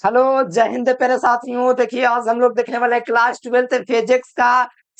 Hello. जय हिंद प्यारे साथियों। देखिए आज हम लोग देखने वाले हैं क्लास 12th फिजिक्स का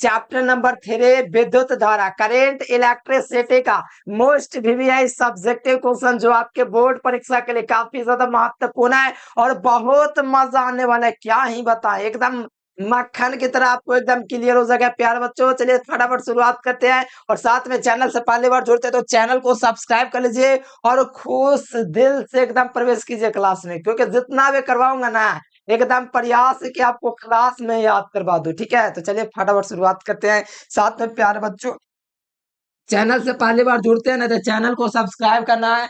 चैप्टर नंबर 3 विद्युत धारा करेंट इलेक्ट्रिसिटी का मोस्ट वीवीआई सब्जेक्टिव क्वेश्चन जो आपके बोर्ड परीक्षा के लिए काफी ज्यादा महत्वपूर्ण है और बहुत मजा आने वाला है। क्या ही बताएं, एकदम मक्खन की तरह आपको एकदम क्लियर हो जाएगा प्यारे बच्चों। चलिए फटाफट शुरुआत करते हैं और साथ में चैनल से पहली बार जुड़ते हैं तो चैनल को सब्सक्राइब कर लीजिए और खुश दिल से एकदम प्रवेश कीजिए क्लास में, क्योंकि जितना भी करवाऊंगा ना एकदम प्रयास है कि आपको क्लास में याद करवा दूं। ठीक है, तो चलिए फटाफट शुरुआत करते हैं। साथ में प्यारे बच्चों, चैनल से पहली बार जुड़ते हैं ना तो चैनल को सब्सक्राइब करना है।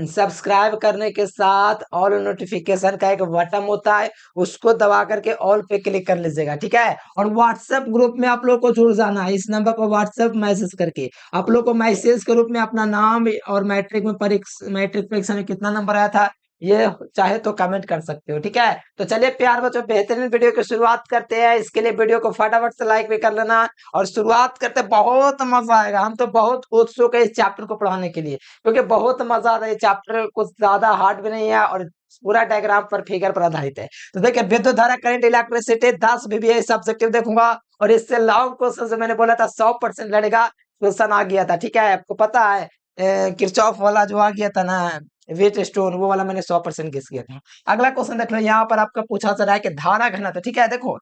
सब्सक्राइब करने के साथ ऑल नोटिफिकेशन का एक बटन होता है, उसको दबा करके ऑल पे क्लिक कर लीजिएगा। ठीक है, और व्हाट्सएप ग्रुप में आप लोग को जुड़ जाना है। इस नंबर पर व्हाट्सएप मैसेज करके आप लोग को मैसेज के रूप में अपना नाम और मैट्रिक परीक्षा में कितना नंबर आया था ये चाहे तो कमेंट कर सकते हो। ठीक है, तो चलिए प्यार बच्चों बेहतरीन वीडियो की शुरुआत करते हैं। इसके लिए वीडियो को फटाफट से लाइक भी कर लेना और शुरुआत करते हैं। बहुत मजा आएगा, हम तो बहुत उत्सुक है इस चैप्टर को पढ़ाने के लिए, क्योंकि बहुत मजा आता है। चैप्टर कुछ ज्यादा हार्ड भी नहीं है और पूरा डायग्राम पर फिगर पर आधारित है। तो देखिए विद्युत धारा करंट इलेक्ट्रिसिटी 10 वीवीआई सब्जेक्टिव देखूंगा और इससे लॉन्ग क्वेश्चन जो मैंने बोला था 100% लड़ेगा क्वेश्चन आ गया था। ठीक है, आपको पता है किरचॉफ वाला जो आ गया था ना वेट स्टोन, वो वाला मैंने 100% गेस किया था। अगला क्वेश्चन देख लो, यहाँ पर आपका पूछा जा रहा है कि धारा घनत्व। ठीक है, देखो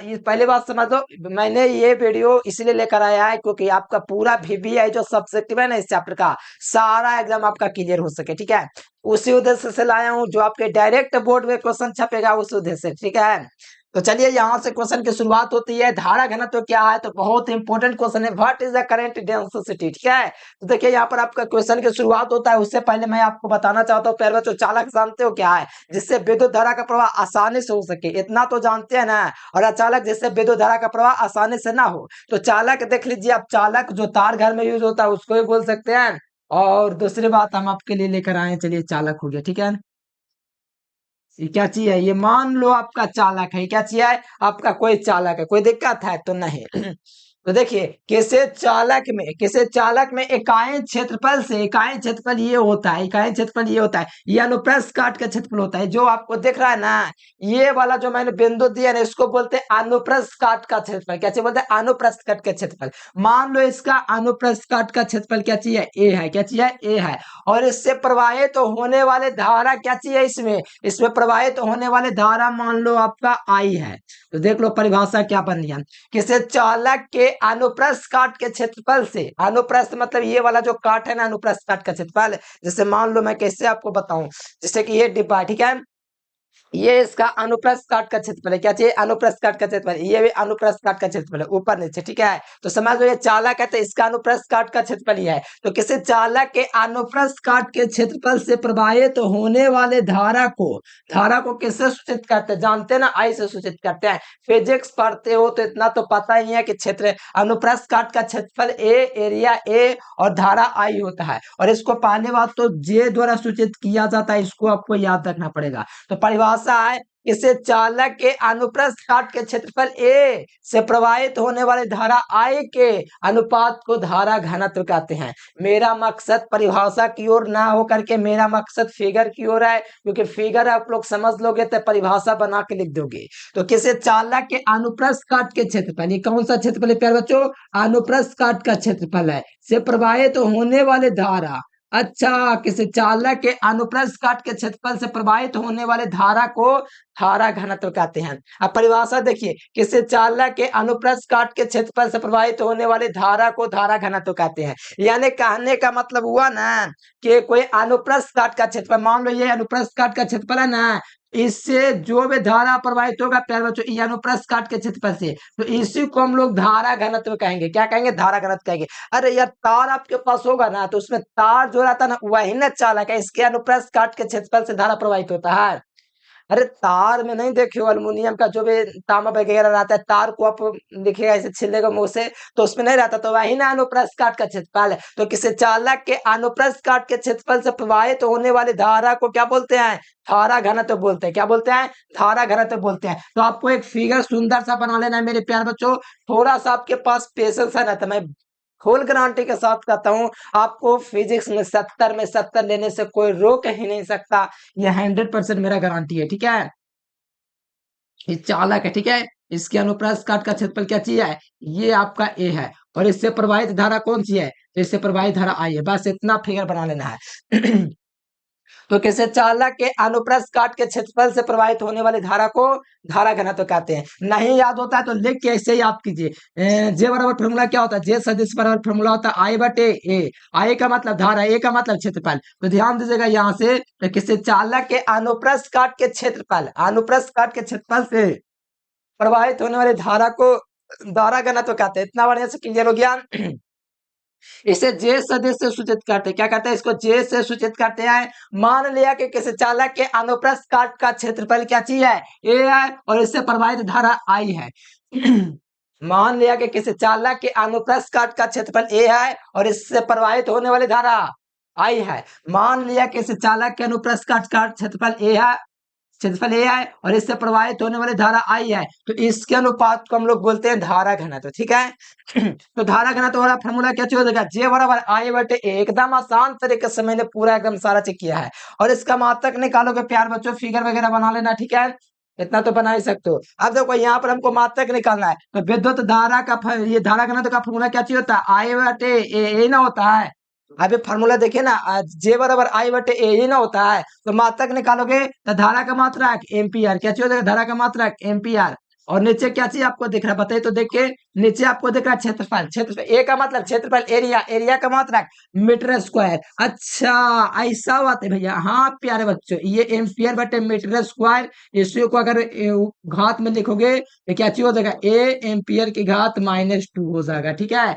ये पहली बात समझ लो, मैंने ये वीडियो इसलिए लेकर आया है क्योंकि आपका पूरा वीवीआई जो सब्जेक्टिव है ना इस चैप्टर का सारा एग्जाम आपका क्लियर हो सके। ठीक है, उसी उद्देश्य से लाया हूँ, जो आपके डायरेक्ट बोर्ड में क्वेश्चन छपेगा उस उद्देश्य से। ठीक है, तो चलिए यहाँ से क्वेश्चन की शुरुआत होती है। धारा घनत्व क्या है, तो बहुत इंपॉर्टेंट क्वेश्चन है, what is the current density. ठीक है, तो देखिए यहाँ पर आपका क्वेश्चन की शुरुआत होता है। उससे पहले मैं आपको बताना चाहता हूँ प्यारे बच्चों, चालक जानते हो क्या है, जिससे विद्युत धारा का प्रवाह आसानी से हो सके, इतना तो जानते हैं ना। और अचालक, जिससे विद्युत धारा का प्रवाह आसानी से ना हो। तो चालक देख लीजिए, आप चालक जो तार घर में यूज होता है उसको भी बोल सकते हैं। और दूसरी बात हम आपके लिए लेकर आए हैं, चलिए चालक हो गया। ठीक है, ये क्या चीज है, ये मान लो आपका चालक है। क्या चीज है, आपका कोई चालक है, कोई दिक्कत है तो नहीं। तो देखिए किसे चालक में इकाई क्षेत्रफल से, इकाई क्षेत्रफल ये होता है, इकाई क्षेत्रफल ये होता है, ये अनुप्रस्थ काट का क्षेत्रफल होता है। जो आपको दिख रहा है ना ये वाला जो मैंने बिंदु दिया ना, इसको बोलते हैं अनुप्रस्थ काट का क्षेत्रफल। कैसे बोलते हैं, अनुप्रस्थ काट का क्षेत्रफल। मान लो इसका अनुप्रस्थ काट का क्षेत्रफल क्या चीज है, ए है। क्या चीज है, ए है। और इससे प्रवाहित तो होने वाले धारा क्या चीज है, इसमें इसमें प्रवाहित होने वाले धारा मान लो आपका आई है। तो देख लो परिभाषा क्या बन गया, किसी चालक के अनुप्रस्थ काट के क्षेत्रफल से, अनुप्रस्थ मतलब ये वाला जो काट है ना, अनुप्रस्थ काट का क्षेत्रफल। जैसे मान लो मैं कैसे आपको बताऊं, जैसे कि ये डिब्बा है। ठीक है, ये इसका अनुप्रस्थ काट का क्षेत्रफल है। क्या चाहिए, अनुप्रस्थ काट का क्षेत्रफल। ये भी अनुप्रस्थ काट का क्षेत्रफल है, ऊपर नीचे। ठीक है, तो समझ लो ये चालक है तो इसका अनुप्रस्थ काट का क्षेत्रफल ही है। तो किसी चालक के अनुप्रस्थ काट के क्षेत्रफल से प्रवाहित होने वाले धारा को किससे सूचित करते हैं, जानते हैं ना, आई से सूचित करते हैं। फिजिक्स पढ़ते हो तो इतना तो पता ही है कि क्षेत्र अनुप्रस्थ काट का क्षेत्रफल ए, एरिया ए और धारा आई होता है। और इसको पहले बात तो जे द्वारा सूचित किया जाता है, इसको आपको याद रखना पड़ेगा। तो परिभाषा है, इसे चालक के अनुप्रस्थ काट के क्षेत्रफल ए से प्रवाहित होने वाली धारा आई के अनुपात को धारा घनत्व कहते हैं। मेरा मकसद परिभाषा की ओर ना हो करके मेरा मकसद फिगर की ओर है, क्योंकि फिगर आप लोग समझ लोगे तो परिभाषा बना के लिख दोगे। तो किसी चालक के अनुप्रस्थ काट के क्षेत्रफल, ये कौन सा क्षेत्रफल है प्यारे बच्चों, अनुप्रस्थ काट का क्षेत्रफल है, से प्रवाहित होने वाले धारा। अच्छा, किसी चालक के अनुप्रस्थ काट के क्षेत्रफल से प्रवाहित होने वाले धारा को धारा घनत्व कहते हैं। अब परिभाषा देखिए, किसी चालक के अनुप्रस्थ काट के क्षेत्रफल से प्रवाहित होने वाले धारा को धारा घनत्व कहते हैं। यानी कहने का मतलब हुआ ना कि कोई अनुप्रस्थ काट का क्षेत्रफल, मान लो ये अनुप्रस्थ काट का क्षेत्रफल है ना, इससे जो भी धारा प्रवाहित होगा प्यारे बच्चों ये अनुप्रस्थ काट के क्षेत्रफल से, तो इसी को हम लोग धारा घनत्व कहेंगे। क्या कहेंगे, धारा घनत्व कहेंगे। अरे यार तार आपके पास होगा ना, तो उसमें तार जो रहता है ना वही ना चालक है, इसके अनुप्रस्थ काट के क्षेत्रफल से धारा प्रवाहित होता है। अरे तार में नहीं देखे हो, अल्युमिनियम का जो भी तांबा वगैरह रहता है, तार को आप देखिएगा ऐसे छिलेगा मुंह से तो उसमें नहीं रहता, तो वही ना अनुप्रस्थ काट का क्षेत्रफल है। तो किसी चालक के अनुप्रस्थ काट के क्षेत्रफल से प्रवाहित होने वाली धारा को क्या बोलते हैं, धारा घनत्व बोलते हैं। क्या बोलते हैं, धारा घनत्व बोलते हैं। तो आपको एक फिगर सुंदर सा बना लेना है मेरे प्यारे बच्चों, थोड़ा सा आपके पास पेशेंस है ना तो मैं फुल गारंटी के साथ कहता हूँ, आपको फिजिक्स में 70 में 70 लेने से कोई रोक ही नहीं सकता। ये 100% मेरा गारंटी है, ठीक है। ये चालक है, ठीक है। इसके अनुप्रस्थ काट का क्षेत्रफल क्या चाहिए है, ये आपका ए है, और इससे प्रवाहित धारा कौन सी है, तो इससे प्रवाहित धारा आई है। बस इतना फिगर बना लेना है। तो किसी चालक के अनुप्रस्थ काट के क्षेत्रफल से प्रवाहित होने वाली धारा को धारा घनत्व कहते हैं। नहीं याद होता है तो लिख के ऐसे याद कीजिए। जे बराबर फॉर्मूला क्या होता है, जे सदिश बराबर फॉर्मूला होता है आई बटे ए। आई का मतलब धारा, ए का मतलब क्षेत्रफल। तो ध्यान दीजिएगा यहाँ से, तो किसी चालक के अनुप्रस्थ काट के क्षेत्रफल, अनुप्रस्थ काट के क्षेत्रफल से प्रवाहित होने वाली धारा को धारा घनत्व कहते हैं। इतना बढ़िया से क्लियर हो गया। इसे जे सदिश से सूचित करते हैं। क्या करते हैं, इसको जे से सूचित करते हैं। मान लिया कि किसी चालक के अनुप्रस्थ काट का क्षेत्रफल क्या चीज है, ए है, और इससे प्रवाहित धारा आई है। मान लिया कि किसी चालक के अनुप्रस्थ काट का क्षेत्रफल ए है और इससे प्रवाहित होने वाली धारा आई है। मान लिया कि किसी चालक के अनुप्रस्थ काट का क्षेत्रफल ए है, क्षेत्रफल ए है, और इससे प्रवाहित होने वाली धारा आई है, तो इसके अनुपात को हम लोग बोलते हैं धारा घनत्व, ठीक है। तो धारा घनत्व वाला फॉर्मूला क्या हो जाएगा, जे बराबर आई बटे ए। एकदम आसान तरीके से मैंने पूरा एकदम सारा चेक किया है। और इसका मात्रक निकालोगे प्यार बच्चों, फिगर वगैरह बना लेना, ठीक है। इतना तो बना ही सकते हो। अब देखो यहाँ पर हमको मात्रक निकालना है, तो विद्युत धारा का ये धारा घनत्व का फॉर्मूला क्या चाहिए होता है, आई बटे ए ना होता है। अभी फार्मूला देखिए ना, जे बराबर आई बटे ए ही ना होता है। तो मात्रक निकालोगे तो धारा का मात्रक एम्पियर, क्या चाहिए धारा का मात्रक एम्पियर। और नीचे क्या चाहिए आपको दिख रहा है, बताइए तो देखिए। नीचे आपको दिख रहा है क्षेत्रफल, क्षेत्रफल ए का मतलब क्षेत्रफल एरिया, एरिया का मात्रक मीटर स्क्वायर। अच्छा ऐसा बात है भैया, हाँ प्यारे बच्चों, ये एम्पियर बटे मीटर स्क्वायर। इसी को अगर घात में लिखोगे तो क्या चाहिए हो जाएगा, ए एम्पियर की घात -2 हो जाएगा, ठीक है।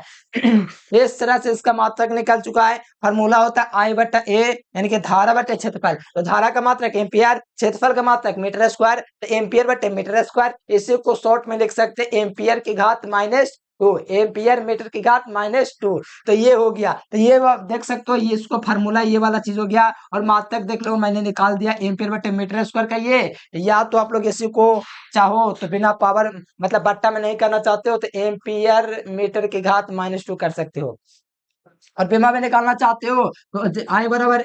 इस तरह से इसका मात्रक निकल चुका है। फॉर्मूला होता है आई बटा ए, यानी कि धारा बटे क्षेत्रफल। तो धारा का मात्रक एम्पियर, क्षेत्रफल का मात्रक मीटर स्क्वायर, तो एम्पियर बटे मीटर स्क्वायर। इसी को शॉर्ट में लिख सकते हैं एम्पियर की घात -2, एम्पियर मीटर की घात -2। तो ये हो गया, तो ये देख सकते हो, ये इसको फार्मूला ये वाला चीज हो गया। और मात्रक देख लो मैंने निकाल दिया एम्पियर बटे मीटर स्क्वायर का ये। या तो आप लोग इसी को चाहो तो बिना पावर मतलब बट्टा में नहीं करना चाहते हो तो एम्पियर मीटर की घात -2 कर सकते हो। और विमा में निकालना चाहते हो तो आई बराबर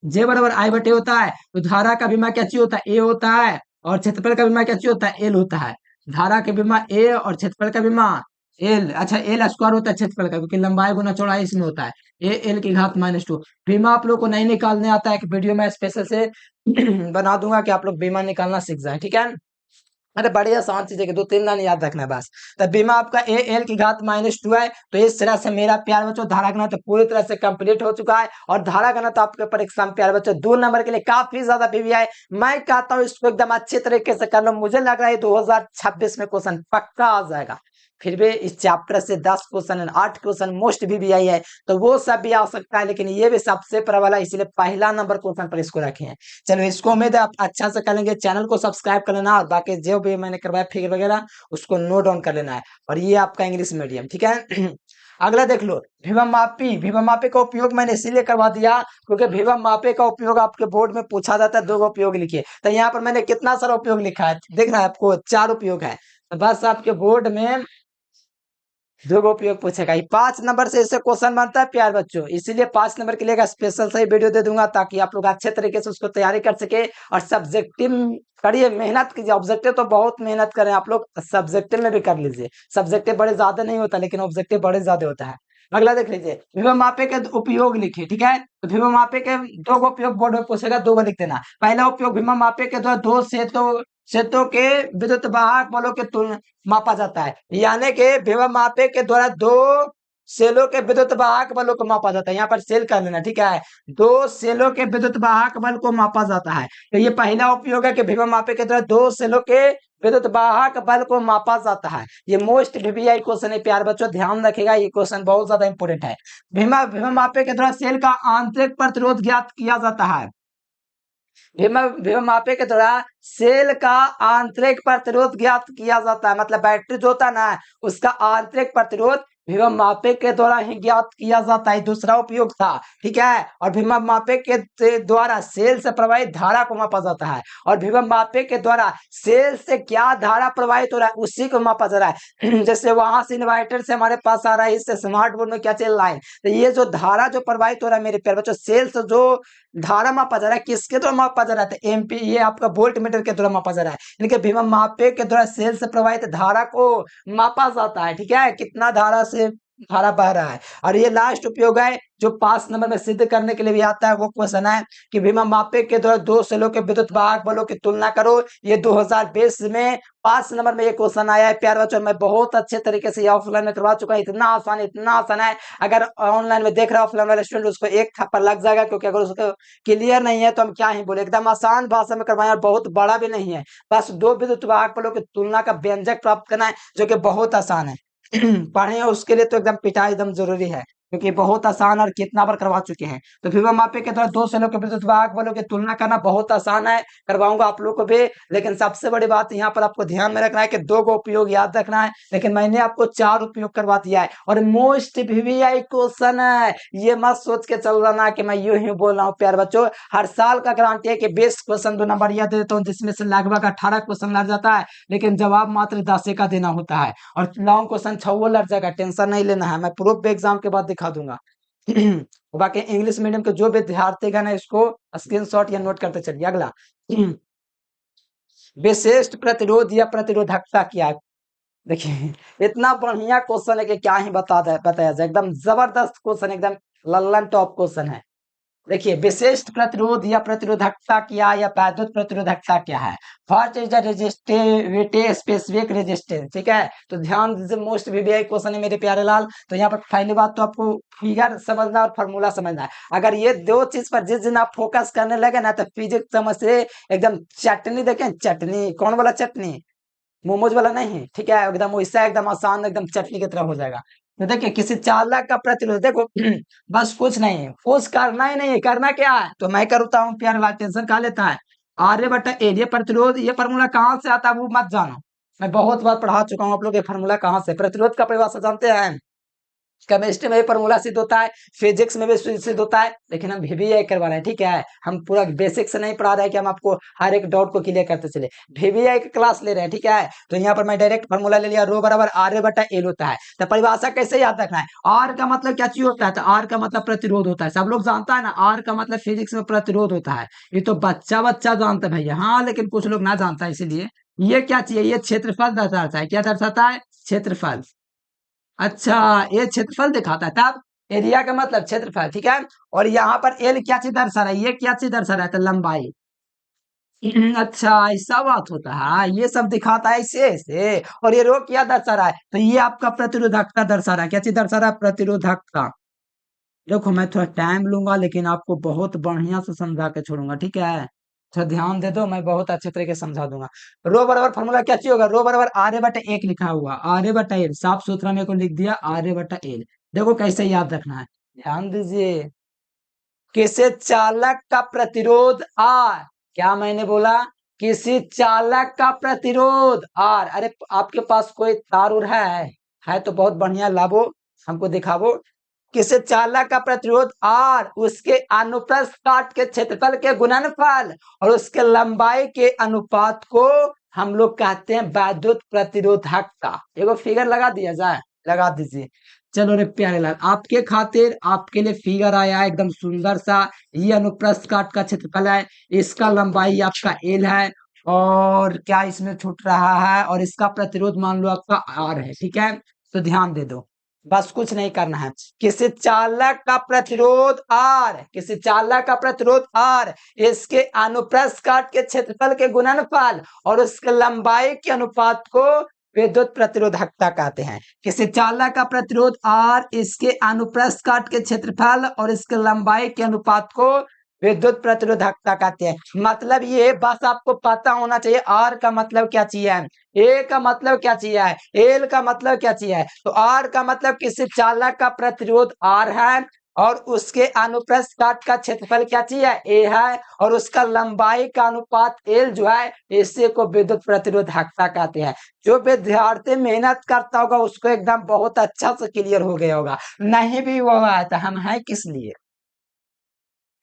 जे बराबर आई बटे होता है। तो धारा का विमा क्या चाहिए होता है, ए होता है, और क्षेत्रफल का विमा क्या चाहिए होता है, एल होता है। धारा के विमा ए और क्षेत्रफल का विमा एल। अच्छा एल स्क्वायर होता है क्षेत्रफल का, क्योंकि लंबाई गुना चौड़ाई इसमें होता है। ए एल की घात -2। बीमा आप लोग को नहीं निकालने आता है, कि वीडियो में स्पेशल से बना दूंगा कि आप लोग बीमा निकालना सीख जाए, ठीक है। अरे बड़ी आसान चीज है कि 2-3 लाइन याद रखना है बस। तो बीमा आपका ए एल की घात -2 है। तो इस तरह से मेरा प्यार बच्चों धारा घनत्व तो पूरी तरह से कंप्लीट हो चुका है। और धारा घनत्व तो आपके परीक्षा में प्यार बच्चों 2 नंबर के लिए काफी ज्यादा पीवी है। मैं कहता हूँ इसको एकदम अच्छे तरीके से कर लो, मुझे लग रहा है 2026 में क्वेश्चन पक्का आ जाएगा। फिर भी इस चैप्टर से 10 क्वेश्चन 8 क्वेश्चन मोस्ट भी आई है, तो वो सब भी आ सकता है, लेकिन ये भी सबसे प्रबल है, इसलिए पहला नंबर क्वेश्चन पर इसको रखे हैं। चलो इसको उम्मीद है आप अच्छा से करेंगे। चैनल को सब्सक्राइब कर लेना, और बाकी जो भी मैंने करवाया फिगर वगैरह उसको नोट डाउन कर लेना है। और ये आपका इंग्लिश मीडियम, ठीक है। अगला देख लो, विभव मापी। विभव मापी का उपयोग मैंने इसीलिए करवा दिया क्योंकि विभव मापे का उपयोग आपके बोर्ड में पूछा जाता है। 2 उपयोग लिखिए, तो यहाँ पर मैंने कितना सारा उपयोग लिखा है देख रहा है आपको, 4 उपयोग है। तो बस आपके बोर्ड में 2 उपयोग पूछेगा। 5 नंबर से इससे क्वेश्चन बनता है प्यार बच्चों, इसीलिए 5 नंबर के लिए स्पेशल से वीडियो दे दूंगा, ताकि आप लोग अच्छे तरीके से उसको तैयारी कर सके। और सब्जेक्टिव करिए, मेहनत कीजिए। ऑब्जेक्टिव तो बहुत मेहनत करें आप लोग, सब्जेक्टिव में भी कर लीजिए। सब्जेक्टिव बड़े ज्यादा नहीं होता, लेकिन ऑब्जेक्टिव बड़े ज्यादा होता है। अगला देख लीजिए, विभव मापे के उपयोग लिखिए, ठीक है। तो विभव मापे के 2 उपयोग बोर्ड में पूछेगा, 2 लिख देना। पहला उपयोग, विभव मापे के द्वारा 2 सेतों के विद्युत वाहक बलों के तुलना मापा जाता है। यानी कि विभव मापे के द्वारा 2 सेलों के विद्युत वाहक बलों को मापा जाता है। यहाँ पर सेल कर लेना, ठीक है। 2 सेलों के विद्युत वाहक बल को मापा जाता है। तो ये पहला उपयोग है कि विभव मापे के द्वारा 2 सेलों के विद्युत वाहक बल को मापा जाता है। ये मोस्ट वीवीआई क्वेश्चन है प्यार बच्चों, ध्यान रखेगा, ये क्वेश्चन बहुत ज्यादा इंपोर्टेंट है। विभव मापे के द्वारा सेल का आंतरिक प्रतिरोध ज्ञात किया जाता है। विभव मापे के द्वारा सेल का आंतरिक प्रतिरोध ज्ञात किया जाता है। मतलब बैटरी जो होता है ना, उसका आंतरिक प्रतिरोध भीमा मापे के द्वारा ही ज्ञात किया जाता है, दूसरा उपयोग था। ठीक है, और भीमा मापे के द्वारा सेल से प्रवाहित धारा को मापा जाता है, और भीमा मापे के द्वारा सेल से क्या धारा प्रवाहित हो रहा है उसी को मापा जा रहा है। जैसे वहां से इन्वर्टर से हमारे पास आ रहा है, इससे स्मार्ट बोर्ड में क्या चल रहा है, तो ये जो धारा जो प्रवाहित हो रहा है मेरे प्यारे बच्चों, सेल से जो धारा मापा जा रहा है किसके द्वारा मापा जा रहा है, तो एमपी, ये आपका वोल्ट मीटर के द्वारा मापा जा रहा है। इनके भीमा मापे के द्वारा सेल से प्रवाहित धारा को मापा जाता है। ठीक है, कितना धारा से धारा बह रहा है। और ये लास्ट उपयोग है जो 5 नंबर में सिद्ध करने के लिए भी आता है, वो क्वेश्चन है कि भीमा मापे के द्वारा दो सेलों के विद्युत वाहक बलों की तुलना करो। ये 2020 में 5 नंबर में ये क्वेश्चन आया है प्यारे बच्चों। मैं बहुत अच्छे तरीके से ऑफलाइन में करवा चुका हूँ, इतना आसान है। अगर ऑनलाइन में देख रहा है ऑफलाइन वाला स्टूडेंट, उसको एक थप्पड़ लग जाएगा, क्योंकि अगर उसको क्लियर नहीं है तो हम क्या ही बोले। एकदम आसान भाषा में करवाया, बहुत बड़ा भी नहीं है, बस दो विद्युत वाहक बलों की तुलना का व्यंजक प्राप्त करना है, जो कि बहुत आसान है। पढ़े उसके लिए तो एकदम पिटाई एकदम जरूरी है, क्योंकि बहुत आसान और कितना बार करवा चुके हैं। तो भीमा मापे के द्वारा दो सेलों के विद्युत वाहक बलों की तुलना करना बहुत आसान है, करवाऊंगा आप लोग को भी। लेकिन सबसे बड़ी बात यहाँ पर आपको ध्यान में रखना है कि दो को उपयोग याद रखना है, लेकिन मैंने आपको 4 उपयोग करवा दिया है। और मोस्ट वीवीआई क्वेश्चन है, ये मत सोच के चल रहा कि मैं यूं ही बोल रहा हूँ प्यारे बच्चों। हर साल का गारंटी है कि 20 क्वेश्चन 2 नंबर यह दे देता हूँ, जिसमें से लगभग 18 क्वेश्चन लग जाता है, लेकिन जवाब मात्र 10 का देना होता है। और लॉन्ग क्वेश्चन 6 लग जाएगा, टेंशन नहीं लेना है, मैं प्रूफ एग्जाम के बाद दिखा दूंगा। बाकी इंग्लिश मीडियम के जो विद्यार्थी गण है इसको स्क्रीनशॉट या नोट करते चलिए। अगला विशिष्ट प्रतिरोध या प्रतिरोधकता क्या है। देखिए, इतना बढ़िया क्वेश्चन है कि क्या ही बताया जाए, एकदम जबरदस्त क्वेश्चन, एकदम लल्लन टॉप क्वेश्चन है। देखिए, विशिष्ट प्रतिरोध या प्रतिरोधकता क्या, या वैद्युत प्रतिरोधकता क्या है। First is the resistivity specific resistance. ठीक है, तो ध्यान दीजिए, मोस्ट वीवीआई क्वेश्चन है मेरे प्यारे लाल। तो यहाँ पर पहली बात तो आपको फिगर समझना और फॉर्मूला समझना है। अगर ये दो चीज पर जिस दिन आप फोकस करने लगे ना, तो फिजिक्स समझ से एकदम चटनी, देखें चटनी, कौन वाला चटनी, मोमोज वाला नहीं। ठीक है, एकदम वैसा, एकदम आसान, एकदम चटनी की तरह हो जाएगा। तो देखिए, किसी चालक का प्रतिरोध देखो, बस कुछ नहीं है, कुछ करना ही नहीं है। करना क्या है, तो मैं करता हूँ प्यार वाला, टेंशन कहा लेता है। आर्य बटा एल, ये प्रतिरोध, ये फॉर्मूला कहाँ से आता है वो मत जानो, मैं बहुत बार पढ़ा चुका हूँ आप लोग। ये फॉर्मूला कहाँ से, प्रतिरोध का परिभाषा जानते हैं, केमिस्ट्री में भी फॉर्मूला सिद्ध होता है, फिजिक्स में भी सिद्ध होता है, लेकिन हम वीवीआई करवा रहे हैं। ठीक है, हम पूरा बेसिक से नहीं पढ़ा रहे हैं कि हम आपको हर एक डाउट को क्लियर करते चले, वीवीआई की क्लास ले रहे हैं। ठीक है, तो यहाँ पर मैं डायरेक्ट फॉर्मूला ले लिया, रो बराबर आर बटा एल होता है। तो परिभाषा कैसे याद रखना है, आर का मतलब क्या चीज होता है, तो आर का मतलब प्रतिरोध होता है, सब लोग जानता है ना, आर का मतलब फिजिक्स में प्रतिरोध होता है। ये तो बच्चा बच्चा जानता है भैया, हाँ, लेकिन कुछ लोग ना जानता है, इसीलिए ये क्या चाहिए, ये क्षेत्रफल दर्शाता है। क्या दर्शाता है, क्षेत्रफल। अच्छा, ये क्षेत्रफल दिखाता है, तब एरिया का मतलब क्षेत्रफल। ठीक है, और यहाँ पर एल क्या चीज दर्शा रहा है, ये क्या चीज दर्शा रहा है, तो लंबाई। अच्छा, ऐसा बात होता है, ये सब दिखाता है ऐसे ऐसे। और ये रो क्या दर्शा रहा है, तो ये आपका प्रतिरोधकता दर्शा रहा है। क्या चीज दर्शा रहा है, प्रतिरोधकता। देखो, मैं थोड़ा टाइम लूंगा, लेकिन आपको बहुत बढ़िया से समझा के छोड़ूंगा। ठीक है, थोड़ा ध्यान दे दो, मैं बहुत अच्छे तरीके से समझा दूंगा। रो बराबर फॉर्मूला क्या चाहिए होगा, रो बराबर आर्य बटा एक लिखा हुआ, आर्य बटा एल, साफ सुथरा मेरे को लिख दिया, आर्य बटा एल। देखो कैसे याद रखना है, ध्यान दीजिए। किसी चालक का प्रतिरोध आर, क्या मैंने बोला, किसी चालक का प्रतिरोध आर। अरे आपके पास कोई तार उर है तो बहुत बढ़िया, लाभो हमको दिखावो। किसी चालक का प्रतिरोध आर उसके अनुप्रस्थ काट के क्षेत्रफल के गुणनफल और उसके लंबाई के अनुपात को हम लोग कहते हैं वैद्युत प्रतिरोधकता। एगो फिगर लगा दिया जाए, लगा दीजिए। चलो रे प्यारे लाल, आपके खातिर आपके लिए फिगर आया है एकदम सुंदर सा। ये अनुप्रस्थ काट का क्षेत्रफल है, इसका लंबाई आपका एल है, और क्या इसमें छूट रहा है, और इसका प्रतिरोध मान लो आपका आर है। ठीक है, तो ध्यान दे दो, बस कुछ नहीं करना है। किसी चालक का प्रतिरोध आर, किसी चालक का प्रतिरोध आर इसके अनुप्रस्थ काट के क्षेत्रफल के गुणनफल और उसके लंबाई के अनुपात को विद्युत प्रतिरोधकता कहते हैं। किसी चालक का प्रतिरोध आर इसके अनुप्रस्थ काट के क्षेत्रफल और इसके लंबाई के अनुपात को विद्युत प्रतिरोधकता कहते हैं। मतलब ये बस आपको पता होना चाहिए, आर का मतलब क्या चाहिए, ए का मतलब क्या चाहिए, एल का मतलब क्या चाहिए। तो आर का मतलब किसी चालक का प्रतिरोध आर है, और उसके अनुप्रस्थ काट का क्षेत्रफल क्या चाहिए, ए है, और उसका लंबाई का अनुपात एल जो है, इसी को विद्युत प्रतिरोधकता कहते हैं। जो विद्यार्थी मेहनत करता होगा उसको एकदम बहुत अच्छा से क्लियर हो गया होगा, नहीं भी वो आता हम है किस लिए,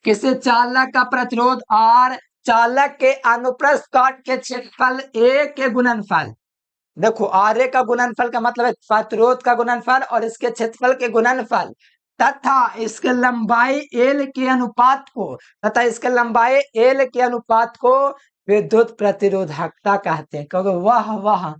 किसी चालक का प्रतिरोध आर, चालक के अनुप्रस्थ काट के क्षेत्रफल ए के गुणनफल। देखो आर ए का गुणनफल का मतलब है प्रतिरोध का गुणनफल और इसके क्षेत्रफल के गुणनफल तथा इसके लंबाई एल के अनुपात को, तथा इसके लंबाई एल के अनुपात को विद्युत प्रतिरोधकता कहते हैं। क्योंकि वाह वाह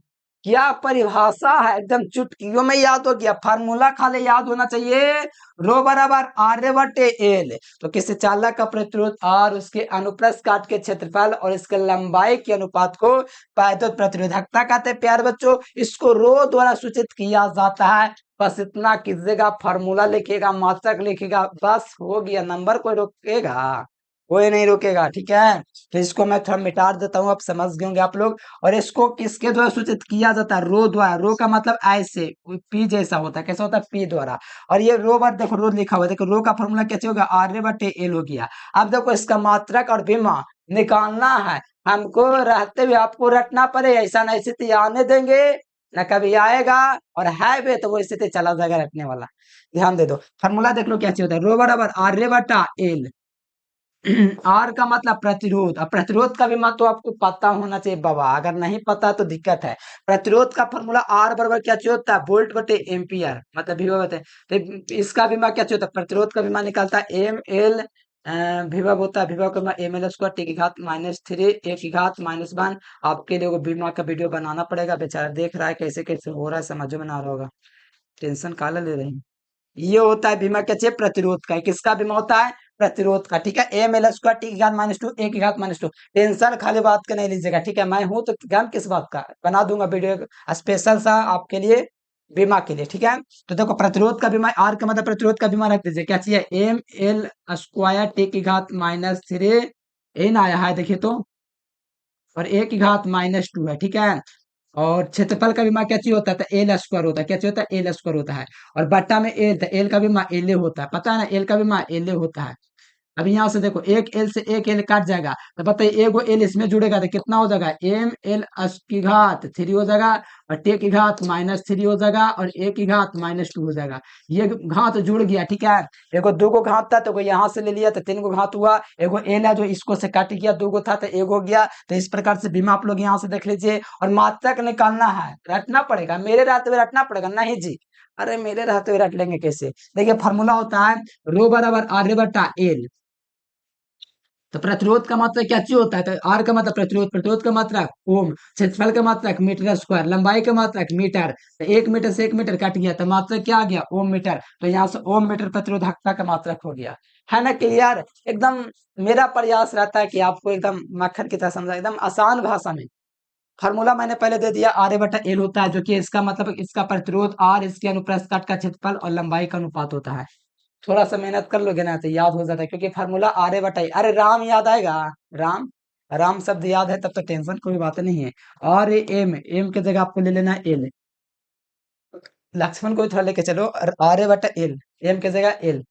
क्या परिभाषा है, एकदम चुटकियों में याद हो गया, फार्मूला खाली याद होना चाहिए, रो बराबर आर ए बटे एल। तो किसी चालक का प्रतिरोध आर, उसके अनुप्रस्थ काट के क्षेत्रफल और इसके लंबाई के अनुपात को विद्युत प्रतिरोधकता कहते हैं प्यारे बच्चों। इसको रो द्वारा सूचित किया जाता है। बस इतना कीजिएगा, फार्मूला लिखेगा, मात्रक लिखेगा, बस हो गया, नंबर कोई रोकेगा, कोई नहीं रोकेगा, ठीक है। तो इसको मैं थोड़ा मिटा देता हूँ, आप समझ गए होंगे आप लोग। और इसको किसके द्वारा सूचित किया जाता है, रो द्वारा। रो का मतलब ऐसे पी जैसा होता है, कैसा होता है, पी द्वारा। और ये रो बार देखो रो लिखा हुआ है, देखो रो का फॉर्मूला कैसे होगा, आर ए बटे एल हो गया। अब देखो इसका मात्रक और विमा निकालना है हमको, रहते हुए आपको रटना पड़े, ऐसा नहीं स्थिति आने देंगे न कभी आएगा, और है भी तो वो स्थिति चला जाएगा रटने वाला। ध्यान दे दो, फार्मूला देख लो कैसे होता है, रो बराबर आर ए बटा एल। आर का मतलब प्रतिरोध, अब प्रतिरोध का भी मतलब तो आपको पता होना चाहिए बाबा, अगर नहीं पता तो दिक्कत है। प्रतिरोध का फॉर्मूला आर बराबर क्या चाहिए होता है, वोल्ट बटे एम्पियर, मतलब विभव होता है। तो इसका भी मान क्या चाहिए होता है, प्रतिरोध का भी मान निकालता है एम एल विभव होता है, विभव का मान एम एल स्क्वायर टी की घात -3 ए की घात -1। आपके लिए वो बीमा का वीडियो बनाना पड़ेगा, बेचारा देख रहा है कैसे कैसे हो रहा है, समझ में ना आ रहा होगा, टेंशन काला ले रहे हैं। ये होता है बीमा क्या चाहिए, प्रतिरोध का। किसका बीमा होता है, प्रतिरोध का, ठीक है। एम एल स्क्वायर टी की घात -2 ए की घात -2। टेंशन खाली बात का नहीं लीजिएगा, ठीक है। मैं हूं तो ज्ञान किस बात का, बना दूंगा वीडियो स्पेशल सा आपके लिए, बीमा के लिए, ठीक है। तो देखो प्रतिरोध का बीमा, आर का मतलब प्रतिरोध का बीमा रख दीजिए, क्या चाहिए, एम एल स्क्वायर टी की घात -3 एन आया है, देखिए तो, और ए की घात -2 है, ठीक है। और क्षेत्रफल का भी मान क्या चाहिए होता है, तो एल स्क्वायर होता है, क्या चाहिए होता है, एल स्क्वायर होता है। और बट्टा में एल, तो एल का भी मान एल होता है, पता है ना, एल का भी मान एल होता है। अब यहाँ से देखो एक एल से एक एल काट जाएगा, तो बताइए एगो एल इसमें जुड़ेगा तो कितना हो जाएगा, एम एल की घात 3 हो जाएगा, और टे की घात -3 हो जाएगा, और ए की घात -2 हो जाएगा। ये घात जुड़ गया, ठीक है। एगो दो गो घात था तो यहाँ से ले लिया तो 3 गो घात हुआ, एगो एल है जो इसको से काट गया, 2 गो था तो एगो हो गया। तो इस प्रकार से बीमा आप लोग यहाँ से देख लीजिए। और मात्रक निकालना है, रटना पड़ेगा, मेरे रहते हुए रटना पड़ेगा, नहीं जी, अरे मेरे रहते हुए रट लेंगे कैसे। देखिए फॉर्मूला होता है रो बराबर आर बटा एल। तो प्रतिरोध का मात्रक क्या चीज होता है, तो आर का मतलब प्रतिरोध, प्रतिरोध का मात्रक ओम, क्षेत्रफल का मात्रक मीटर स्क्वायर, लंबाई का मात्रक मीटर, तो 1 मीटर से 1 मीटर कट गया तो मात्रक क्या आ गया, ओम मीटर। तो यहाँ से ओम मीटर प्रतिरोधकता का मात्रक हो गया, है ना क्लियर एकदम। मेरा प्रयास रहता है कि आपको एकदम मक्खन की तरह समझा, एकदम आसान भाषा में। फार्मूला मैंने पहले दे दिया, आर ए बटा एल होता है, जो कि इसका मतलब इसका प्रतिरोध आर, इसके अनुप्रस्थ काट का क्षेत्रफल और लंबाई का अनुपात होता है। थोड़ा सा मेहनत कर लोगे ना तो याद हो जाता है, क्योंकि फार्मूला आर ए बटा, अरे राम याद आएगा, राम, राम शब्द याद है तब तो टेंशन कोई बात नहीं है। आर ए एम, एम की जगह आपको ले लेना एल, लक्ष्मण को भी थोड़ा लेके चलो, आर ए बटा एल, एम की जगह एल,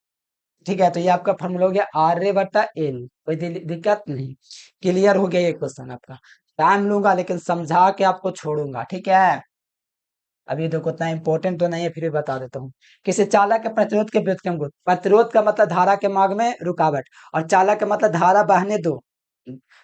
ठीक है। तो ये आपका फार्मूला हो गया आर ए बटा एल, कोई दिक्कत नहीं, क्लियर हो गया ये क्वेश्चन आपका। टाइम लूंगा लेकिन समझा के आपको छोड़ूंगा, ठीक है। अभी देखो उतना इंपॉर्टेंट तो नहीं है, फिर भी बता देता हूँ। किसी चालक के प्रतिरोध के व्युत्क्रम को, प्रतिरोध का मतलब धारा के मार्ग में रुकावट, और चालक का मतलब धारा बहने दो,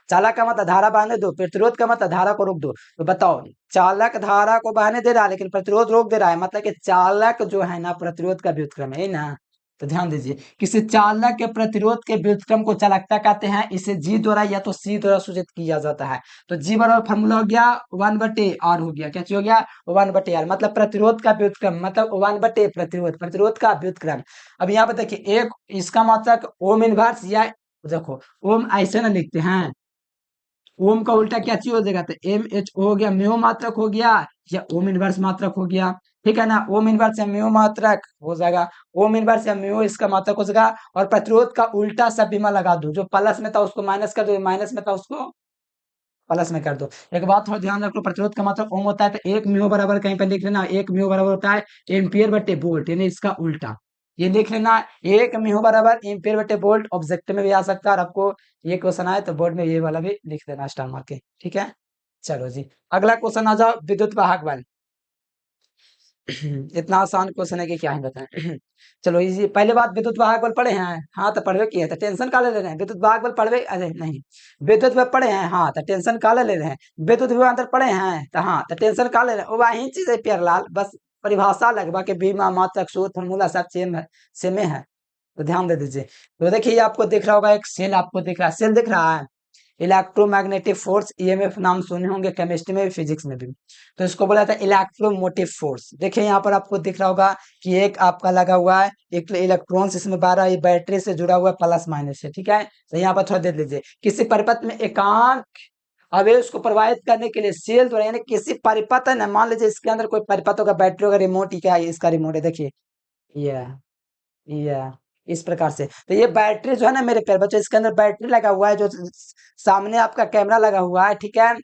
चालक का मतलब धारा बहने दो, प्रतिरोध का मतलब धारा को रोक दो। तो बताओ, चालक धारा को बहने दे रहा है लेकिन प्रतिरोध रोक दे रहा है, मतलब कि चालक जो है ना प्रतिरोध का व्युत्क्रम है ना। तो ध्यान दीजिए, किसी चालक के प्रतिरोध के व्युत्क्रम को चालकता कहते हैं, इसे जी द्वारा या तो सी द्वारा सूचित किया जाता है। तो जी बराबर फॉर्मूला हो गया 1/r हो गया, क्या चीज हो गया 1/r, मतलब प्रतिरोध का व्युत्क्रम, मतलब 1/, प्रतिरोध, प्रतिरोध का व्युत्क्रम। अब यहाँ पे देखिए एक इसका मात्रक ओम इनवर्स, या देखो ओम ऐसे ना लिखते हैं, ओम का उल्टा क्या चीज हो जाएगा, तो एम एच हो गया, म्यू मात्रक हो गया, या ओम इनवर्स मात्रक हो गया, ठीक है ना। ओम इनवर्स या म्यू मात्रक हो जाएगा, ओम इनवर्स या म्यू इसका मात्रक हो जाएगा। और प्रतिरोध का उल्टा सब बीमा लगा दो, जो प्लस में था उसको माइनस कर दो, माइनस में था उसको प्लस में कर दो। एक बात थोड़ा ध्यान रखो, प्रतिरोध का मात्रक ओम होता है, तो एक म्यू बराबर कहीं पर लिख लेना, एक म्यू बराबर होता है एम्पियर बटे वोल्ट, यानी इसका उल्टा। ये लिख लेना, एक म्यू बराबर एम्पीयर बटे वोल्ट, ऑब्जेक्ट में भी आ सकता है और आपको ये क्वेश्चन आए तो बोर्ड में ये वाला भी लिख देना स्टार मार के, ठीक है। चलो जी, अगला क्वेश्चन आ जाओ, विद्युत वाहक बल। इतना आसान क्वेश्चन है कि क्या ही बताएं। चलो इजी, पहले बात, विद्युत वाहक बल पढ़े हैं, हाँ तो पढ़वे किए, तो टेंशन का ले रहे हैं, विद्युत वाहक बल पढ़वे, अरे नहीं, विद्युत बल पढ़े हैं, हाँ तो टेंशन का ले रहे हैं, विद्युत विभवांतर पढ़े हैं तो हाँ तो टेंशन का ले रहे हैं, वही चीज है प्यारलाल, बस परिभाषा अलग, बाकी बीमा मात्रक सूत्र फॉर्मूला सब सेम है, सेमे है, तो ध्यान दे दीजिए। तो देखिए ये आपको दिख रहा होगा, एक सेल आपको दिख रहा है, सेल दिख रहा है, इलेक्ट्रोमैग्नेटिक फोर्स, ईएमएफ नाम सुने होंगे केमिस्ट्री में भी फिजिक्स में भी, तो इसको बोला जाता है इलेक्ट्रोमोटिव फोर्स। देखिए यहाँ पर आपको दिख रहा होगा कि एक आपका लगा हुआ है एक इलेक्ट्रॉन्स, इसमें 12 ये बैटरी से जुड़ा हुआ है प्लस माइनस से, ठीक है। तो यहाँ पर थोड़ा देख लीजिए, किसी परिपथ में एकांक आवेश को प्रवाहित करने के लिए सेल द्वारा, यानी किसी परिपथ है ना, मान लीजिए इसके अंदर कोई परिपथ होगा, बैटरी होगा, रिमोट ही क्या है, इसका रिमोट है, देखिए ये ये इस प्रकार से, तो ये बैटरी जो है ना मेरे प्यारे बच्चों, इसके अंदर बैटरी लगा हुआ है, जो सामने आपका कैमरा लगा हुआ है, ठीक है।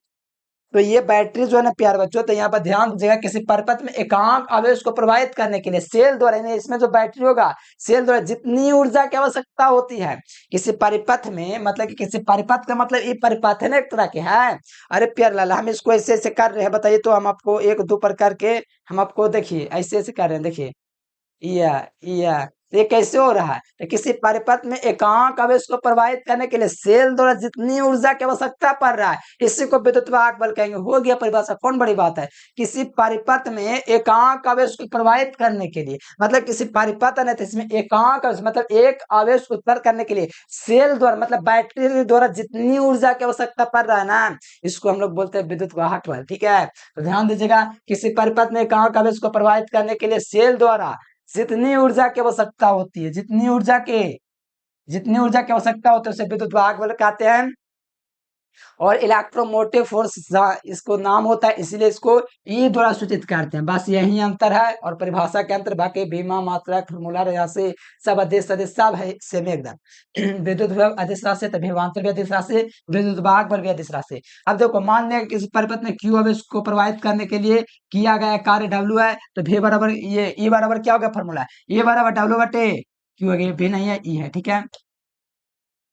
तो ये बैटरी जो है ना प्यारे बच्चों, तो यहाँ पर ध्यान दीजिएगा, किसी परिपथ में एकांक आवेश को प्रवाहित करने के लिए सेल द्वारा, यानी इसमें जो बैटरी होगा, सेल द्वारा जितनी ऊर्जा की आवश्यकता होती है किसी परिपथ में, मतलब कि किसी परिपथ का मतलब ये परिपथ है ना एक तरह के है। अरे प्यार लाला, हम इसको ऐसे ऐसे कर रहे हैं, बताइए तो हम आपको एक दो पर करके हम आपको देखिए ऐसे ऐसे कर रहे हैं, देखिए या ये कैसे हो रहा है, तो किसी परिपथ में एकांक आवेश को प्रवाहित करने के लिए सेल द्वारा जितनी ऊर्जा की आवश्यकता पड़ रहा है, इसी को विद्युत वाहक बल कहेंगे। हो गया परिभाषा, कौन बड़ी बात है, किसी परिपथ में एकांक आवेश को प्रवाहित करने के लिए, मतलब किसी परिपथ है तो इसमें एकांक मतलब एक आवेश उत्पन्न करने के लिए सेल द्वारा मतलब बैटरी द्वारा जितनी ऊर्जा की आवश्यकता पड़ रहा है ना, इसको हम लोग बोलते हैं विद्युत वाहक बल, ठीक है। तो ध्यान दीजिएगा, किसी परिपथ में एकांक आवेश को प्रवाहित करने के लिए सेल द्वारा जितनी ऊर्जा की आवश्यकता होती है, जितनी ऊर्जा की आवश्यकता होती है उसे विद्युत वाहक बल कहते हैं। और इलेक्ट्रोमोटिव फोर्स इसको नाम होता है, इसीलिए इसको ई द्वारा सूचित करते हैं, बस यही अंतर है, और परिभाषा के अंतर बाकी बीमा मात्रा फॉर्मूला राशि सब अदिश सदिश सब है सेम एकदम। विद्युत विभव अदिश राशि तो विभवांतर भी अदिश राशि, विद्युत वाहक बल भी अदिश राशि। अब देखो मान लिया किसी परिपथ में क्यू आवेश को प्रवाहित करने के लिए किया गया कार्य डब्ल्यू है, तो वी बराबर ये ई बराबर क्या हो गया फॉर्मूला, ए बराबर डब्ल्यू बटे क्यू है, वी नहीं है ई है, ठीक है।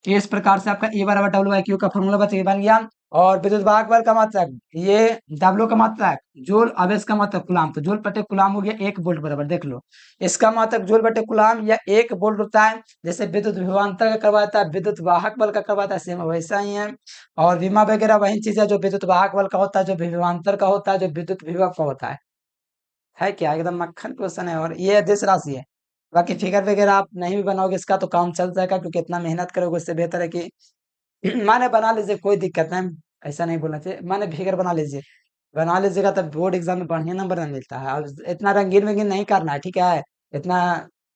इस प्रकार से आपका ए बराबर डब्ल्यू बाई क्यू का फॉर्मूला बन गया। और विद्युत वाहक बल का मात्रक, ये डब्ल्यू का मात्रक जूल, आवेश का मात्रक कुलाम, तो जूल बटे कुलाम हो गया 1 वोल्ट बराबर, देख लो इसका मात्रक जूल बटे कुलाम या 1 वोल्ट होता है। जैसे विद्युत विभवांतर का करवाता है, विद्युत वाहक बल का करवाता है, सेम वैसा ही है। और विमा वगैरह वही चीज है जो विद्युत वाहक बल का होता है, जो विभवांतर का होता है, जो विद्युत विभव का होता है क्या, एकदम मक्खन क्वेश्चन है। और ये दिस राशि है, बाकी फिगर वगैरह आप नहीं भी बनाओगे इसका तो काम चल जाएगा, क्योंकि इतना मेहनत करोगे उससे बेहतर है कि माने बना लीजिए, कोई दिक्कत नहीं, ऐसा नहीं बोलना चाहिए, माने फिगर बना लीजिए, बना लीजिएगा तब बोर्ड एग्जाम में बढ़िया नंबर मिलता है। और इतना रंगीन वंगीन नहीं करना है, ठीक है, इतना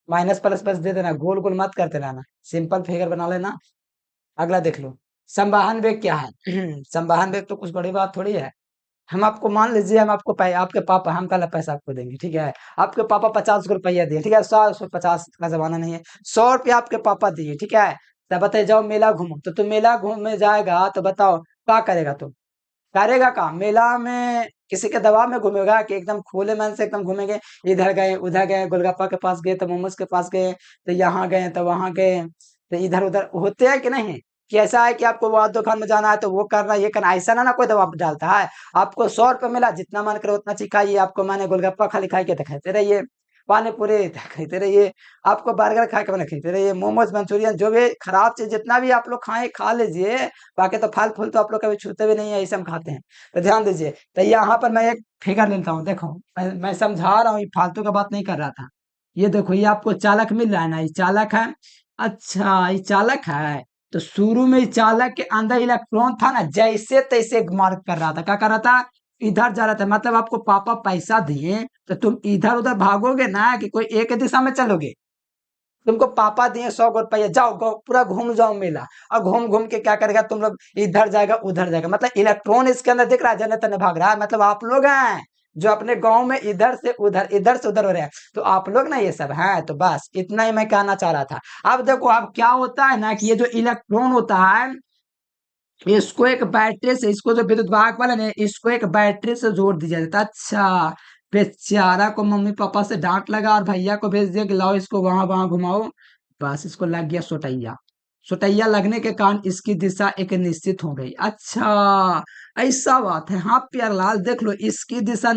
माइनस प्लस प्लस दे देना, गोल गोल मत करते रहना, सिंपल फिगर बना लेना। अगला देख लो, संवाहन वेग क्या है। संवाहन वेग तो कुछ बड़ी बात थोड़ी है, हम आपको मान लीजिए, हम आपको आपके पापा, हम कल पैसा आपको देंगे, ठीक है, आपके पापा 50 रुपया दिए, ठीक है, 100 150 का जमाना नहीं है, 100 रुपया आपके पापा दिए, ठीक है। तब बताइए जाओ मेला घूमो, तो तुम मेला घूमने जाएगा तो बताओ क्या करेगा, तुम करेगा काम मेला में, किसी के दबाव में घूमेगा कि एकदम खुले मन से एकदम घूमेंगे, इधर गए उधर गए, गोलगप्पा के पास गए तो मोमोज के पास गए, तो यहाँ गए तो वहां गए, तो इधर उधर होते हैं कि नहीं, कि ऐसा है कि आपको वो दुकान में जाना है तो वो करना ये करना, ऐसा ना ना कोई दबाव डालता है। आपको 100 रुपये मिला, जितना मन करे उतना चीज खाइए, आपको मैंने गोलगप्पा खाली खाई के दिखाते रहिए, पानी पूरी खाते रहिए, आपको बर्गर खा के मैंने खाते रहिए, मोमोज मंचूरियन जो भी खराब चीज जितना भी आप लोग खाए खा लीजिए, बाकी तो फल फूल तो आप लोग कभी छूते भी नहीं है, ऐसे हम खाते हैं। तो ध्यान दीजिए, तो यहाँ पर मैं एक फिगर लेता हूँ, देखो मैं समझा रहा हूँ, ये फालतू का बात नहीं कर रहा था। ये देखो ये आपको चालक मिल रहा है ना, ये चालक है, अच्छा ये चालक है, तो शुरू में चालक के अंदर इलेक्ट्रॉन था ना, जैसे तैसे मार्क कर रहा था, क्या कर रहा था, इधर जा रहा था, मतलब आपको पापा पैसा दिए तो तुम इधर उधर भागोगे ना, कि कोई एक दिशा में चलोगे, तुमको पापा दिए 100 रुपया, जाओ पूरा घूम जाओ मेला, और घूम घूम के क्या करेगा तुम लोग, इधर जाएगा उधर जाएगा, मतलब इलेक्ट्रॉन इसके अंदर दिख रहा है, जन तन भाग रहा है, मतलब आप लोग हैं जो अपने गांव में इधर से उधर हो रहे हैं, तो आप लोग ना ये सब हैं। तो बस इतना ही मैं कहना चाह रहा था। अब देखो अब क्या होता है ना, कि ये जो इलेक्ट्रॉन होता है, इसको एक बैटरी से, इसको जो विद्युत वाहक वाला है इसको एक बैटरी से जोड़ दिया जाता है, अच्छा बेचारा को मम्मी पापा से डांट लगा और भैया को भेज दिया कि लाओ इसको वहां वहां घुमाओ। बस इसको लग गया सोटैया। सोटैया लगने के कारण इसकी दिशा एक निश्चित हो गई। अच्छा, ऐसा बात है। हाँ प्यारलाल देख लो, इसकी दिशा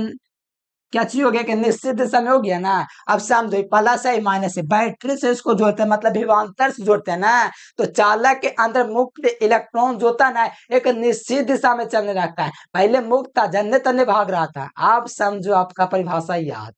क्या चीज हो गया कि निश्चित दिशा में हो गया ना। अब समझो, प्लस है माइनस है, बैटरी से इसको जोड़ते हैं मतलब विभवांतर से जोड़ते हैं ना। तो चालक के अंदर मुक्त इलेक्ट्रॉन जो होता है ना, एक निश्चित दिशा में चलने लगता है। पहले मुक्त था, जन्ने तन्ने भाग रहा था। आप समझो, आपका परिभाषा याद।